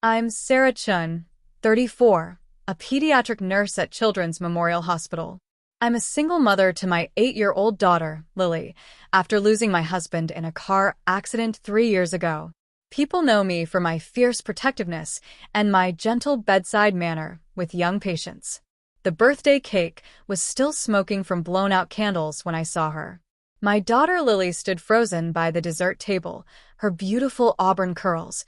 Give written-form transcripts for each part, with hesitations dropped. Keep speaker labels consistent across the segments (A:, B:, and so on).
A: I'm Sarah Chun, 34, a pediatric nurse at Children's Memorial Hospital. I'm a single mother to my 8-year-old daughter, Lily, after losing my husband in a car accident 3 years ago. People know me for my fierce protectiveness and my gentle bedside manner with young patients. The birthday cake was still smoking from blown-out candles when I saw her. My daughter Lily stood frozen by the dessert table, her beautiful auburn curls,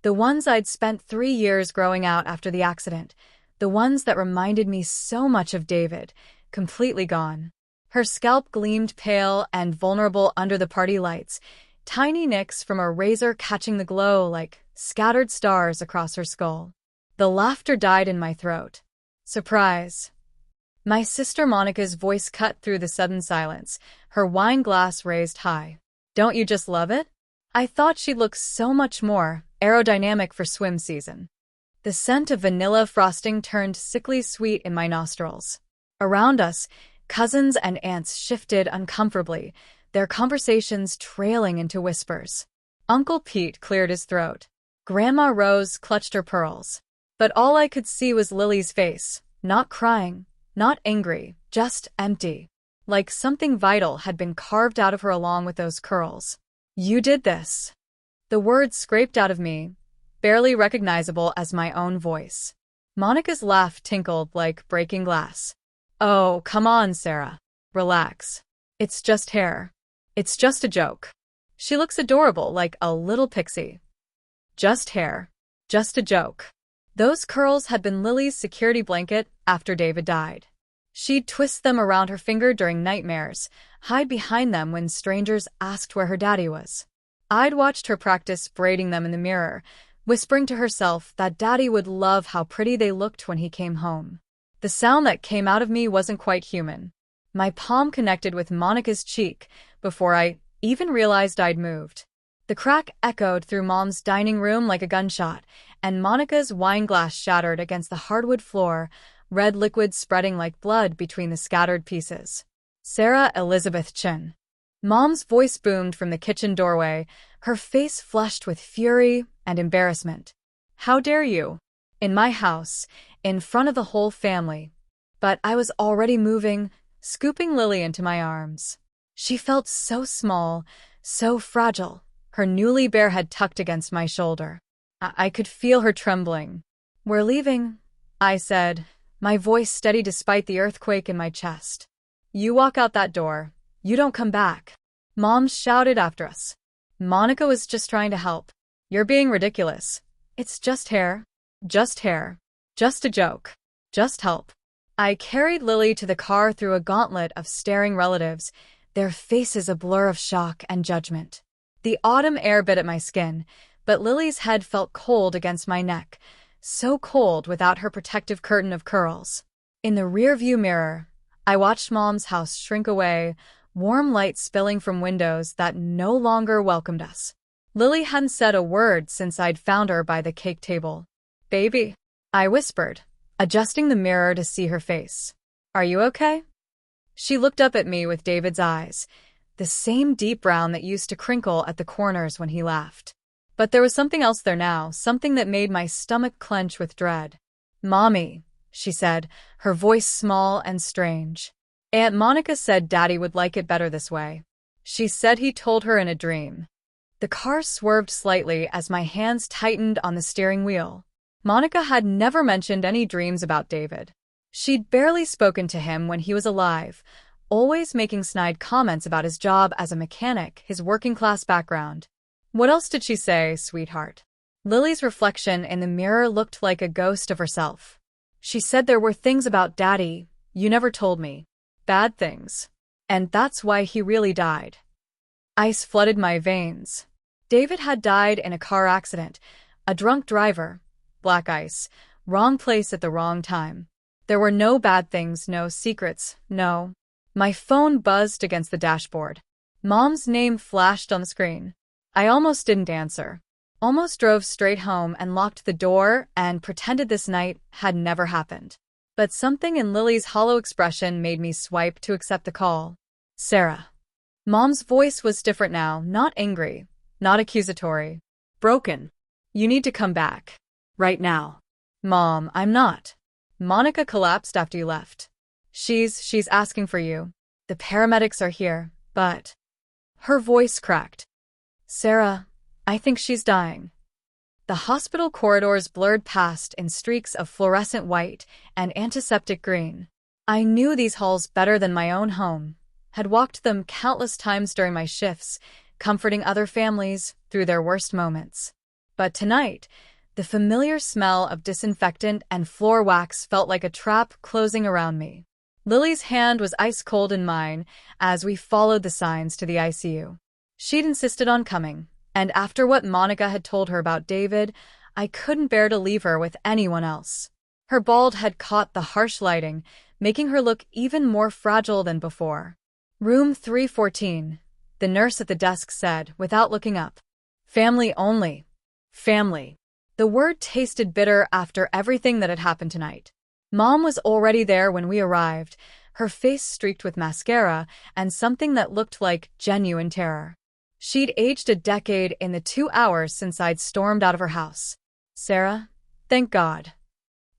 A: the ones I'd spent 3 years growing out after the accident, the ones that reminded me so much of David, completely gone. Her scalp gleamed pale and vulnerable under the party lights, tiny nicks from a razor catching the glow like scattered stars across her skull. The laughter died in my throat. Surprise. My sister Monica's voice cut through the sudden silence, her wine glass raised high. Don't you just love it? I thought she'd look so much more aerodynamic for swim season. The scent of vanilla frosting turned sickly sweet in my nostrils. Around us, cousins and aunts shifted uncomfortably, their conversations trailing into whispers. Uncle Pete cleared his throat. Grandma Rose clutched her pearls. But all I could see was Lily's face, not crying, not angry, just empty. Like something vital had been carved out of her along with those curls. You did this. The words scraped out of me, barely recognizable as my own voice. Monica's laugh tinkled like breaking glass. Oh, come on, Sarah. Relax. It's just hair. It's just a joke. She looks adorable, like a little pixie. Just hair. Just a joke. Those curls had been Lily's security blanket after David died. She'd twist them around her finger during nightmares, hide behind them when strangers asked where her daddy was. I'd watched her practice braiding them in the mirror, whispering to herself that daddy would love how pretty they looked when he came home. The sound that came out of me wasn't quite human. My palm connected with Monica's cheek before I even realized I'd moved. The crack echoed through Mom's dining room like a gunshot, and Monica's wine glass shattered against the hardwood floor, red liquid spreading like blood between the scattered pieces. Sarah Elizabeth Chin. Mom's voice boomed from the kitchen doorway, her face flushed with fury and embarrassment. How dare you? In my house, in front of the whole family. But I was already moving, scooping Lily into my arms. She felt so small, so fragile, her newly bare head tucked against my shoulder. I could feel her trembling. We're leaving, I said, my voice steady despite the earthquake in my chest. You walk out that door. You don't come back. Mom shouted after us. Monica was just trying to help. You're being ridiculous. It's just hair. Just hair. Just a joke. Just help. I carried Lily to the car through a gauntlet of staring relatives, their faces a blur of shock and judgment. The autumn air bit at my skin, but Lily's head felt cold against my neck, so cold without her protective curtain of curls. In the rearview mirror, I watched Mom's house shrink away, warm light spilling from windows that no longer welcomed us. Lily hadn't said a word since I'd found her by the cake table. Baby, I whispered, adjusting the mirror to see her face. Are you okay? She looked up at me with David's eyes, the same deep brown that used to crinkle at the corners when he laughed. But there was something else there now, something that made my stomach clench with dread. Mommy, she said, her voice small and strange. Aunt Monica said Daddy would like it better this way. She said he told her in a dream. The car swerved slightly as my hands tightened on the steering wheel. Monica had never mentioned any dreams about David. She'd barely spoken to him when he was alive, always making snide comments about his job as a mechanic, his working-class background. What else did she say, sweetheart? Lily's reflection in the mirror looked like a ghost of herself. She said there were things about Daddy you never told me. Bad things. And that's why he really died. Ice flooded my veins. David had died in a car accident. A drunk driver. Black ice. Wrong place at the wrong time. There were no bad things, no secrets, no. My phone buzzed against the dashboard. Mom's name flashed on the screen. I almost didn't answer. Almost drove straight home and locked the door and pretended this night had never happened. But something in Lily's hollow expression made me swipe to accept the call. Sarah. Mom's voice was different now, not angry, not accusatory. Broken. You need to come back.
B: Right now.
A: Mom, I'm not. Monica collapsed after you left. She's asking for you. The paramedics are here, but... Her voice cracked. Sarah, I think she's dying. The hospital corridors blurred past in streaks of fluorescent white and antiseptic green. I knew these halls better than my own home, had walked them countless times during my shifts, comforting other families through their worst moments. But tonight, the familiar smell of disinfectant and floor wax felt like a trap closing around me. Lily's hand was ice cold in mine as we followed the signs to the ICU. She'd insisted on coming, and after what Monica had told her about David, I couldn't bear to leave her with anyone else. Her bald head caught the harsh lighting, making her look even more fragile than before. Room 314, the nurse at the desk said, without looking up. Family only. Family. The word tasted bitter after everything that had happened tonight. Mom was already there when we arrived, her face streaked with mascara and something that looked like genuine terror. She'd aged a decade in the 2 hours since I'd stormed out of her house. Sarah, thank God.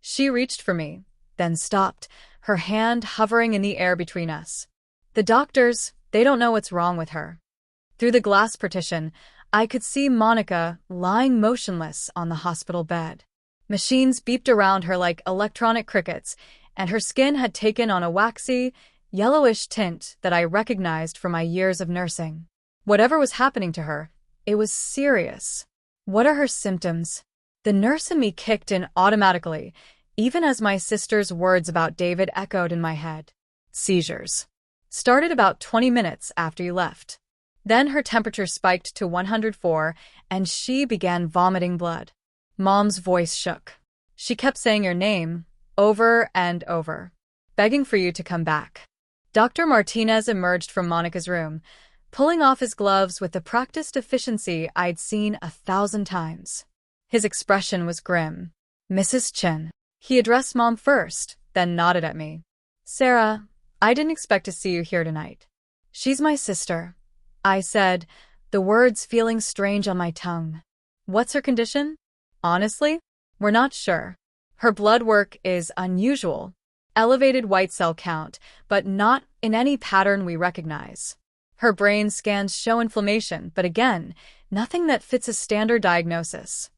A: She reached for me, then stopped, her hand hovering in the air between us. The doctors, they don't know what's wrong with her. Through the glass partition, I could see Monica lying motionless on the hospital bed. Machines beeped around her like electronic crickets, and her skin had taken on a waxy, yellowish tint that I recognized from my years of nursing. Whatever was happening to her, it was serious. What are her symptoms? The nurse in me kicked in automatically, even as my sister's words about David echoed in my head. Seizures. Started about 20 minutes after you left. Then her temperature spiked to 104, and she began vomiting blood. Mom's voice shook. She kept saying your name, over and over, begging for you to come back. Dr. Martinez emerged from Monica's room, pulling off his gloves with the practiced efficiency I'd seen 1,000 times. His expression was grim. Mrs. Chen. He addressed Mom first, then nodded at me. Sarah, I didn't expect to see you here tonight. She's my sister, I said, the words feeling strange on my tongue. What's her condition? Honestly, we're not sure. Her blood work is unusual. Elevated white cell count, but not in any pattern we recognize. Her brain scans show inflammation, but again, nothing that fits a standard diagnosis.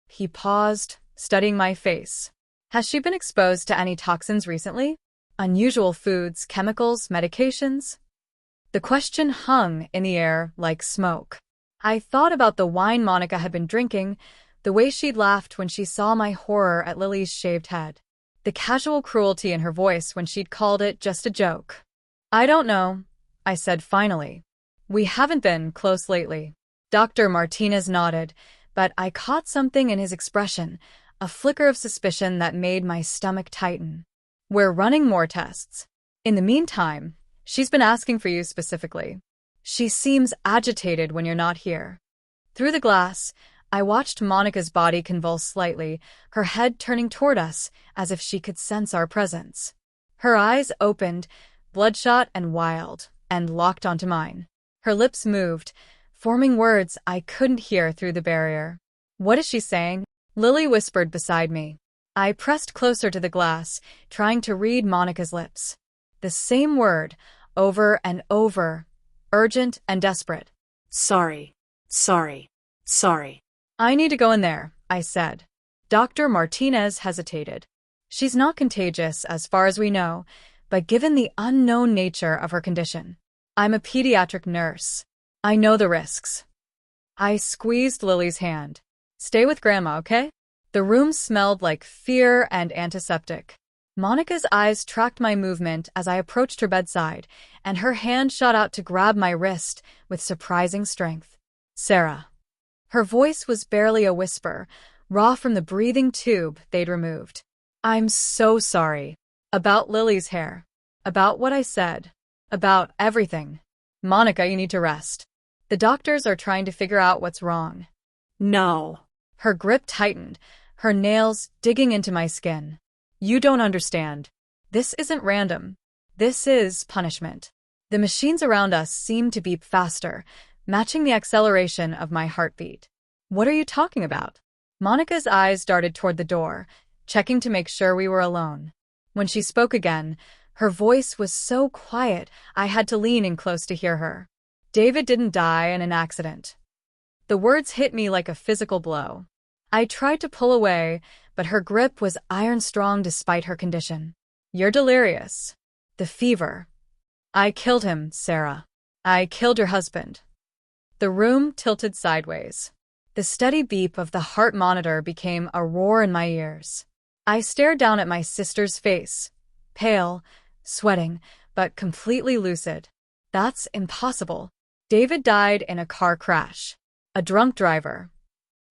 A: He paused, studying my face. Has she been exposed to any toxins recently? Unusual foods, chemicals, medications? The question hung in the air like smoke. I thought about the wine Monica had been drinking, the way she'd laughed when she saw my horror at Lily's shaved head, the casual cruelty in her voice when she'd called it just a joke. I don't know, I said finally. We haven't been close lately. Dr. Martinez nodded, but I caught something in his expression, a flicker of suspicion that made my stomach tighten. We're running more tests. In the meantime, she's been asking for you specifically. She seems agitated when you're not here. Through the glass, I watched Monica's body convulse slightly, her head turning toward us as if she could sense our presence. Her eyes opened, bloodshot and wild, and locked onto mine. Her lips moved, forming words I couldn't hear through the barrier. What is she saying? Lily whispered beside me. I pressed closer to the glass, trying to read Monica's lips. The same word, over and over, urgent and desperate.
B: Sorry.
A: I need to go in there, I said. Dr. Martinez hesitated. She's not contagious as far as we know, but given the unknown nature of her condition, I'm a pediatric nurse. I know the risks. I squeezed Lily's hand. Stay with Grandma, okay? The room smelled like fear and antiseptic. Monica's eyes tracked my movement as I approached her bedside, and her hand shot out to grab my wrist with surprising strength. Sarah. Her voice was barely a whisper, raw from the breathing tube they'd removed. I'm so sorry. About Lily's hair. About what I said. About everything. Monica, you need to rest. The doctors are trying to figure out what's wrong.
B: No.
A: Her grip tightened, her nails digging into my skin. You don't understand. This isn't random. This is punishment. The machines around us seemed to beep faster, matching the acceleration of my heartbeat. What are you talking about? Monica's eyes darted toward the door, checking to make sure we were alone. When she spoke again, her voice was so quiet I had to lean in close to hear her. David didn't die in an accident. The words hit me like a physical blow. I tried to pull away, but her grip was iron-strong despite her condition. You're delirious. The fever. I killed him, Sarah. I killed your husband. The room tilted sideways. The steady beep of the heart monitor became a roar in my ears. I stared down at my sister's face, pale, sweating, but completely lucid. That's impossible. David died in a car crash. A drunk driver.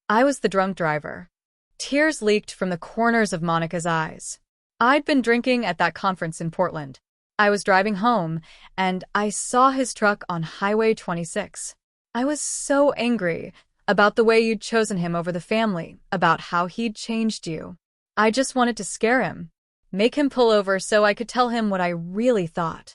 A: I was the drunk driver. Tears leaked from the corners of Monica's eyes. I'd been drinking at that conference in Portland. I was driving home, and I saw his truck on Highway 26. I was so angry about the way you'd chosen him over the family, about how he'd changed you. I just wanted to scare him, make him pull over so I could tell him what I really thought.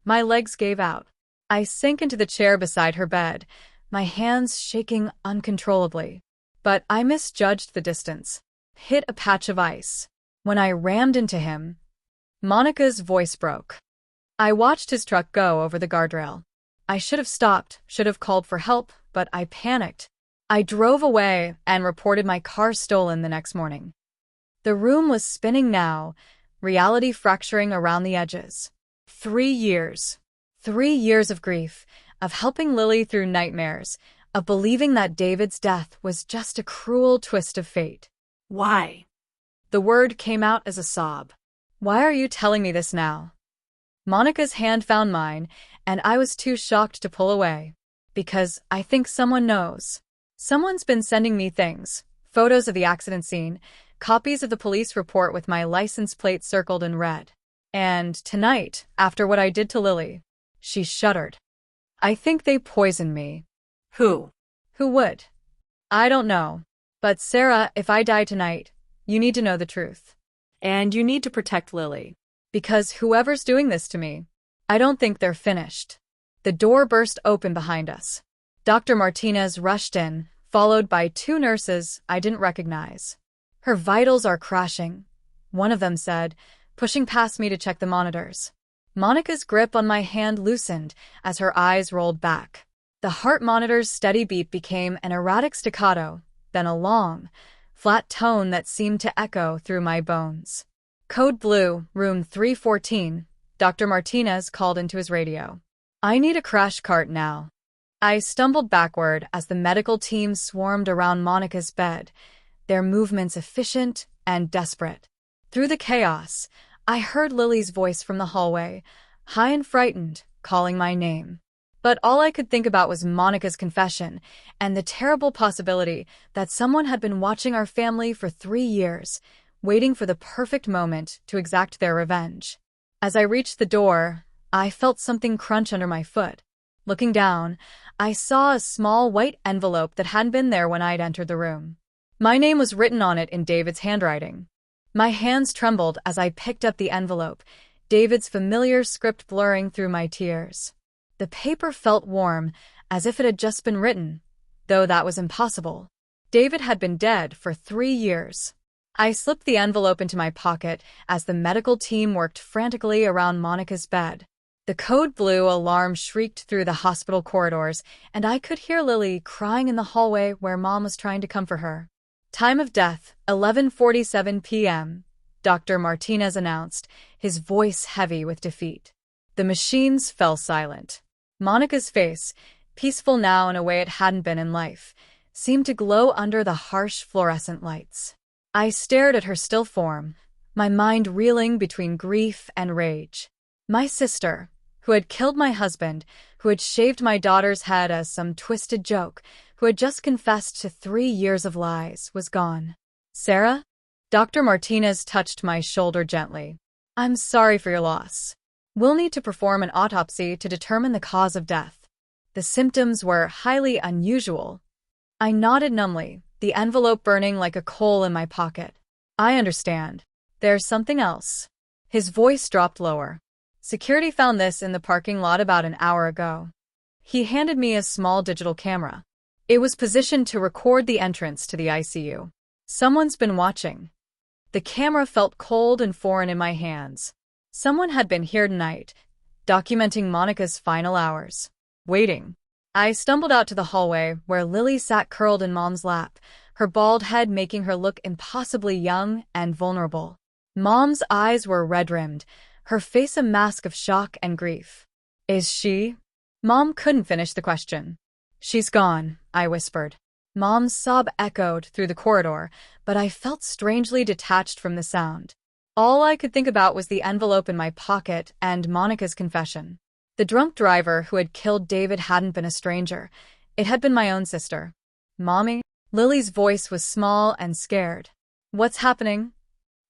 A: My legs gave out. I sank into the chair beside her bed, my hands shaking uncontrollably. But I misjudged the distance, hit a patch of ice. When I rammed into him, Monica's voice broke. I watched his truck go over the guardrail. I should have stopped, should have called for help, but I panicked. I drove away and reported my car stolen the next morning. The room was spinning now, reality fracturing around the edges. 3 years. 3 years of grief, of helping Lily through nightmares, of believing that David's death was just a cruel twist of fate.
B: Why?
A: The word came out as a sob. Why are you telling me this now? Monica's hand found mine, and I was too shocked to pull away. Because I think someone knows. Someone's been sending me things, photos of the accident scene, copies of the police report with my license plate circled in red. And tonight, after what I did to Lily, she shuddered. I think they poisoned me.
B: Who?
A: Who would? I don't know. But Sarah, if I die tonight, you need to know the truth.
B: And you need to protect Lily.
A: Because whoever's doing this to me, I don't think they're finished. The door burst open behind us. Dr. Martinez rushed in, followed by 2 nurses I didn't recognize. Her vitals are crashing, one of them said, pushing past me to check the monitors. Monica's grip on my hand loosened as her eyes rolled back. The heart monitor's steady beat became an erratic staccato, then a long, flat tone that seemed to echo through my bones. Code Blue, room 314, Dr. Martinez called into his radio. I need a crash cart now. I stumbled backward as the medical team swarmed around Monica's bed, their movements efficient and desperate. Through the chaos, I heard Lily's voice from the hallway, high and frightened, calling my name. But all I could think about was Monica's confession and the terrible possibility that someone had been watching our family for 3 years, waiting for the perfect moment to exact their revenge. As I reached the door, I felt something crunch under my foot. Looking down, I saw a small white envelope that hadn't been there when I'd entered the room. My name was written on it in David's handwriting. My hands trembled as I picked up the envelope, David's familiar script blurring through my tears. The paper felt warm, as if it had just been written, though that was impossible. David had been dead for 3 years. I slipped the envelope into my pocket as the medical team worked frantically around Monica's bed. The code blue alarm shrieked through the hospital corridors, and I could hear Lily crying in the hallway where Mom was trying to comfort her. Time of death, 11:47 p.m., Dr. Martinez announced, his voice heavy with defeat. The machines fell silent. Monica's face, peaceful now in a way it hadn't been in life, seemed to glow under the harsh fluorescent lights. I stared at her still form, my mind reeling between grief and rage. My sister, who had killed my husband, who had shaved my daughter's head as some twisted joke, who had just confessed to 3 years of lies, was gone. Sarah? Dr. Martinez touched my shoulder gently. I'm sorry for your loss. We'll need to perform an autopsy to determine the cause of death. The symptoms were highly unusual. I nodded numbly, the envelope burning like a coal in my pocket. I understand. There's something else. His voice dropped lower. Security found this in the parking lot about an hour ago. He handed me a small digital camera. It was positioned to record the entrance to the ICU. Someone's been watching. The camera felt cold and foreign in my hands. Someone had been here tonight, documenting Monica's final hours. Waiting. I stumbled out to the hallway where Lily sat curled in Mom's lap, her bald head making her look impossibly young and vulnerable. Mom's eyes were red-rimmed, her face a mask of shock and grief. Is she? Mom couldn't finish the question. She's gone, I whispered. Mom's sob echoed through the corridor, but I felt strangely detached from the sound. All I could think about was the envelope in my pocket and Monica's confession. The drunk driver who had killed David hadn't been a stranger. It had been my own sister. Mommy? Lily's voice was small and scared. What's happening?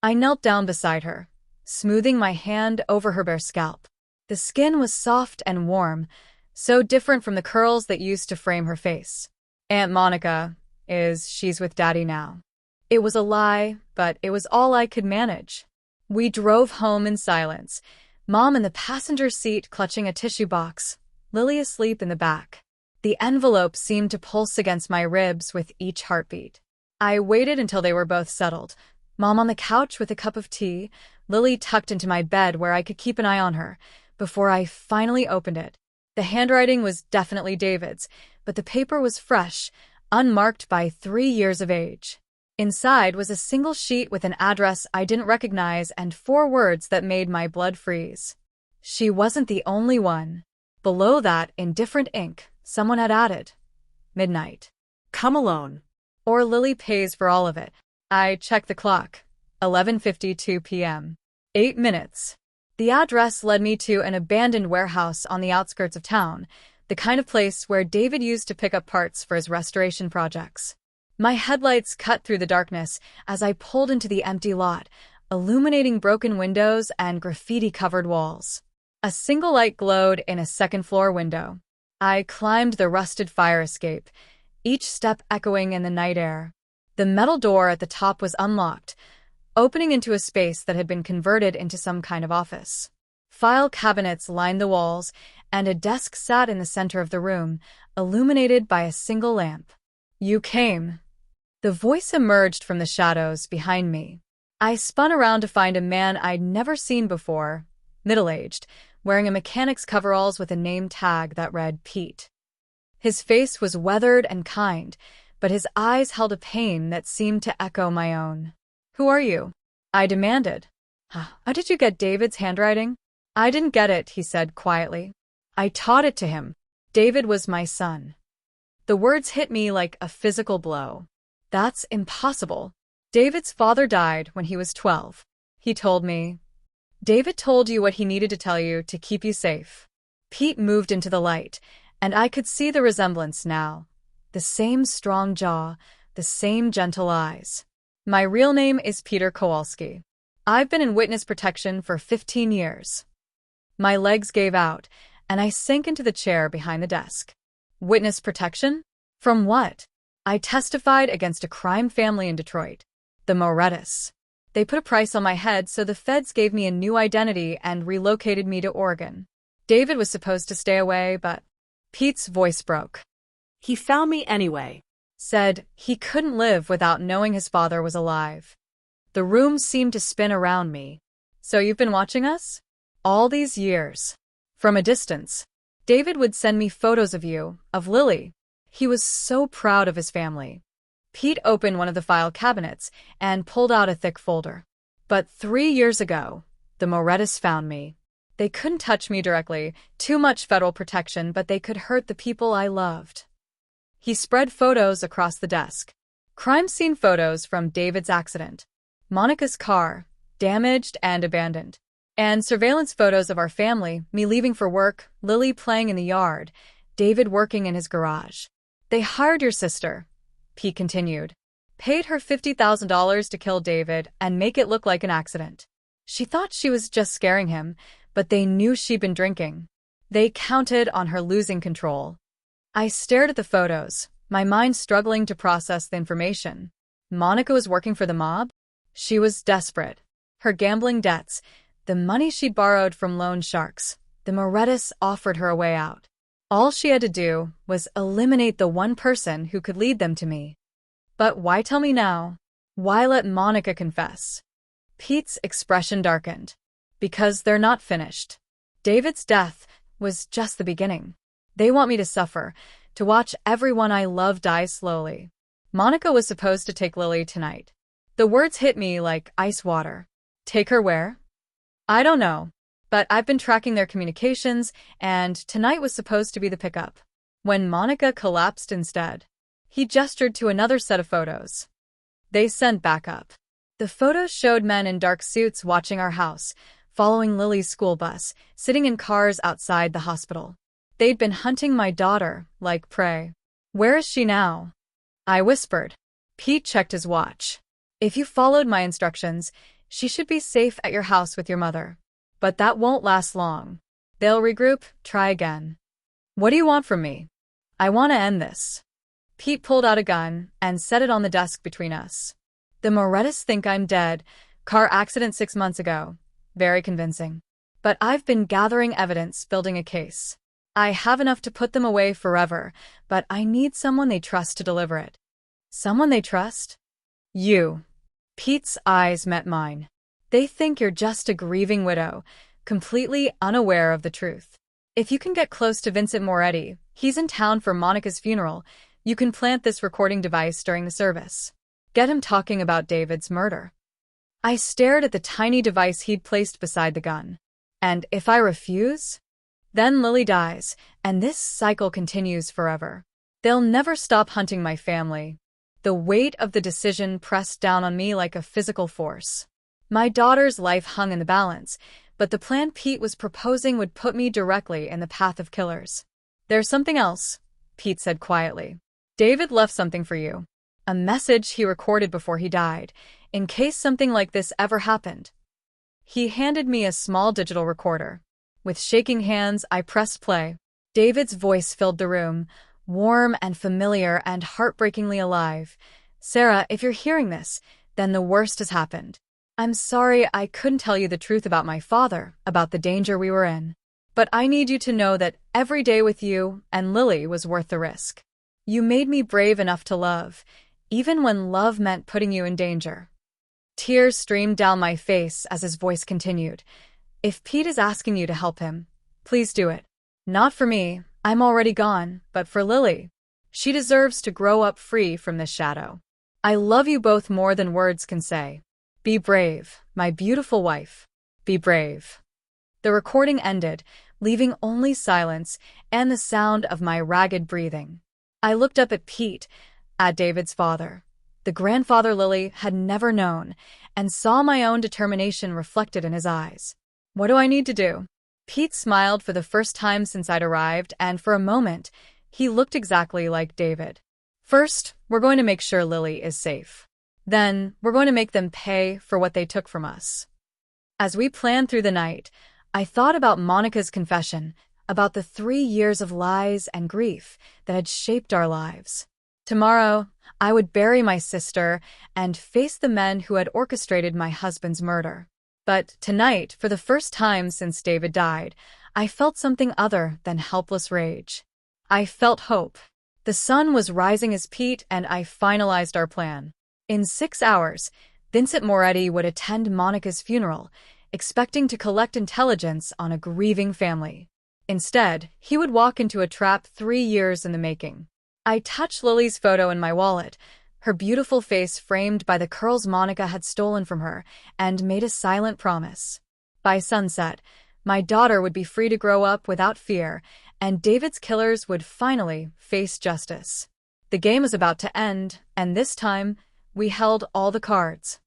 A: I knelt down beside her, smoothing my hand over her bare scalp. The skin was soft and warm, so different from the curls that used to frame her face. Aunt Monica she's with Daddy now. It was a lie, but it was all I could manage. We drove home in silence, Mom in the passenger seat clutching a tissue box, Lily asleep in the back. The envelope seemed to pulse against my ribs with each heartbeat. I waited until they were both settled, Mom on the couch with a cup of tea, Lily tucked into my bed where I could keep an eye on her, before I finally opened it. The handwriting was definitely David's, but the paper was fresh, unmarked by 3 years of age. Inside was a single sheet with an address I didn't recognize and 4 words that made my blood freeze. She wasn't the only one. Below that, in different ink, someone had added, midnight.
B: Come alone.
A: Or Lily pays for all of it. I checked the clock. 11:52 p.m. 8 minutes. The address led me to an abandoned warehouse on the outskirts of town, the kind of place where David used to pick up parts for his restoration projects. My headlights cut through the darkness as I pulled into the empty lot, illuminating broken windows and graffiti-covered walls. A single light glowed in a second-floor window. I climbed the rusted fire escape, each step echoing in the night air. The metal door at the top was unlocked, opening into a space that had been converted into some kind of office. File cabinets lined the walls, and a desk sat in the center of the room, illuminated by a single lamp. You came. The voice emerged from the shadows behind me. I spun around to find a man I'd never seen before, middle-aged, wearing a mechanic's coveralls with a name tag that read Pete. His face was weathered and kind, but his eyes held a pain that seemed to echo my own. Who are you? I demanded. How did you get David's handwriting? I didn't get it, he said quietly. I taught it to him. David was my son. The words hit me like a physical blow. That's impossible. David's father died when he was 12. He told me. David told you what he needed to tell you to keep you safe. Pete moved into the light, and I could see the resemblance now. The same strong jaw, the same gentle eyes. My real name is Peter Kowalski. I've been in witness protection for 15 years. My legs gave out, and I sank into the chair behind the desk. Witness protection? From what? I testified against a crime family in Detroit, the Morettis. They put a price on my head, so the feds gave me a new identity and relocated me to Oregon. David was supposed to stay away, but Pete's voice broke.
B: He found me anyway.
A: Said he couldn't live without knowing his father was alive. The room seemed to spin around me. So you've been watching us? All these years. From a distance. David would send me photos of you, of Lily. He was so proud of his family. Pete opened one of the file cabinets and pulled out a thick folder. But 3 years ago, the Morettis found me. They couldn't touch me directly, too much federal protection, but they could hurt the people I loved. He spread photos across the desk. Crime scene photos from David's accident. Monica's car, damaged and abandoned. And surveillance photos of our family, me leaving for work, Lily playing in the yard, David working in his garage. They hired your sister, Pete continued. Paid her $50,000 to kill David and make it look like an accident. She thought she was just scaring him, but they knew she'd been drinking. They counted on her losing control. I stared at the photos, my mind struggling to process the information. Monica was working for the mob? She was desperate. Her gambling debts, the money she'd borrowed from loan sharks, the Morettis offered her a way out. All she had to do was eliminate the one person who could lead them to me. But why tell me now? Why let Monica confess? Pete's expression darkened. Because they're not finished. David's death was just the beginning. They want me to suffer, to watch everyone I love die slowly. Monica was supposed to take Lily tonight. The words hit me like ice water. Take her where? I don't know. But I've been tracking their communications, and tonight was supposed to be the pickup. When Monica collapsed instead, he gestured to another set of photos. They sent backup. The photos showed men in dark suits watching our house, following Lily's school bus, sitting in cars outside the hospital. They'd been hunting my daughter like prey. Where is she now? I whispered. Pete checked his watch. If you followed my instructions, she should be safe at your house with your mother. But that won't last long. They'll regroup, try again. What do you want from me? I want to end this. Pete pulled out a gun and set it on the desk between us. The Morettas think I'm dead. Car accident 6 months ago. Very convincing. But I've been gathering evidence, building a case. I have enough to put them away forever, but I need someone they trust to deliver it. Someone they trust? You. Pete's eyes met mine. They think you're just a grieving widow, completely unaware of the truth. If you can get close to Vincent Moretti, he's in town for Monica's funeral, you can plant this recording device during the service. Get him talking about David's murder. I stared at the tiny device he'd placed beside the gun. And if I refuse? Then Lily dies, and this cycle continues forever. They'll never stop hunting my family. The weight of the decision pressed down on me like a physical force. My daughter's life hung in the balance, but the plan Pete was proposing would put me directly in the path of killers. There's something else, Pete said quietly. David left something for you. A message he recorded before he died, in case something like this ever happened. He handed me a small digital recorder. With shaking hands, I pressed play. David's voice filled the room, warm and familiar and heartbreakingly alive. Sarah, if you're hearing this, then the worst has happened. I'm sorry I couldn't tell you the truth about my father, about the danger we were in. But I need you to know that every day with you and Lily was worth the risk. You made me brave enough to love, even when love meant putting you in danger. Tears streamed down my face as his voice continued. If Pete is asking you to help him, please do it. Not for me, I'm already gone, but for Lily. She deserves to grow up free from this shadow. I love you both more than words can say. Be brave, my beautiful wife. Be brave. The recording ended, leaving only silence and the sound of my ragged breathing. I looked up at Pete, at David's father, the grandfather Lily had never known, and saw my own determination reflected in his eyes. What do I need to do? Pete smiled for the first time since I'd arrived, and for a moment, he looked exactly like David. First, we're going to make sure Lily is safe. Then, we're going to make them pay for what they took from us. As we planned through the night, I thought about Monica's confession, about the 3 years of lies and grief that had shaped our lives. Tomorrow, I would bury my sister and face the men who had orchestrated my husband's murder. But tonight, for the first time since David died, I felt something other than helpless rage. I felt hope. The sun was rising as Pete and I finalized our plan. In 6 hours, Vincent Moretti would attend Monica's funeral, expecting to collect intelligence on a grieving family. Instead, he would walk into a trap 3 years in the making. I touched Lily's photo in my wallet, her beautiful face framed by the curls Monica had stolen from her, and made a silent promise. By sunset, my daughter would be free to grow up without fear, and David's killers would finally face justice. The game was about to end, and this time, we held all the cards.